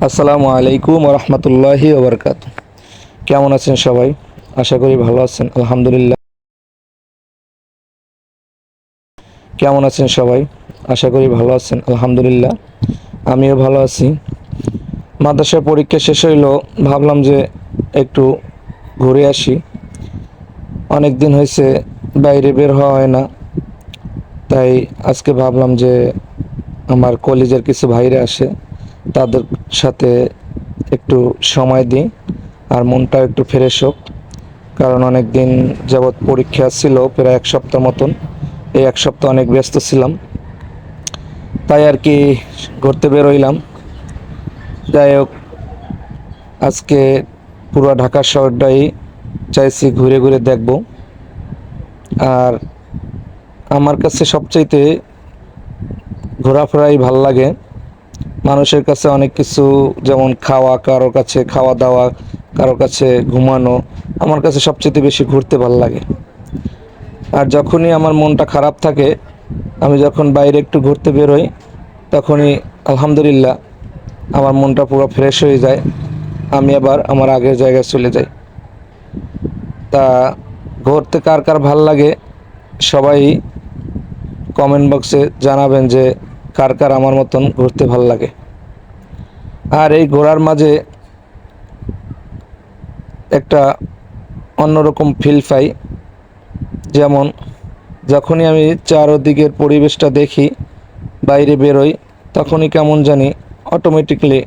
আসসালামু আলাইকুম রহমতুল্লাহি ওবরকাত। কেমন আছেন সবাই? আশা করি ভালো আছেন, আলহামদুলিল্লাহ। কেমন আছেন সবাই? আশা করি ভালো আছেন, আলহামদুলিল্লাহ। আমিও ভালো আছি। মাদ্রাসার পরীক্ষা শেষ হইলো, ভাবলাম যে একটু ঘুরে আসি। অনেক দিন হয়েছে বাইরে বের হওয়া হয় না, তাই আজকে ভাবলাম যে আমার কলেজের কিছু ভাইরা আসে, তাদের সাথে একটু সময় দিই আর মনটা একটু ফ্রেশ হোক। কারণ অনেক দিন যাবৎ পরীক্ষা ছিল, প্রায় এক সপ্তাহ মতন। এই এক সপ্তাহ অনেক ব্যস্ত ছিলাম, তাই আর কি ঘুরতে বেরোইলাম। যাই হোক, আজকে পুরো ঢাকা শহরটাই চাইছি ঘুরে ঘুরে দেখব। আর আমার কাছে সবচাইতে ঘোরাফেরাই ভাল লাগে। মানুষের কাছে অনেক কিছু, যেমন খাওয়া, কারো কাছে খাওয়া দাওয়া, কারো কাছে ঘুমানো। আমার কাছে সবচেয়ে বেশি ঘুরতে ভাল লাগে। আর যখনই আমার মনটা খারাপ থাকে, আমি যখন বাইরে একটু ঘুরতে বেরোই, তখনই আলহামদুলিল্লাহ আমার মনটা পুরো ফ্রেশ হয়ে যায়। আমি আবার আমার আগের জায়গায় চলে যাই। তা ঘুরতে কার কার ভাল লাগে, সবাই কমেন্ট বক্সে জানাবেন যে কার কার আমার মতন ঘুরতে ভাল লাগে। আর এই ঘোরার মাঝে একটা অন্যরকম ফিল পাই। যেমন যখনই আমি চারদিকের পরিবেশটা দেখি, বাইরে বেরোই, তখনই কেমন জানি অটোমেটিকলি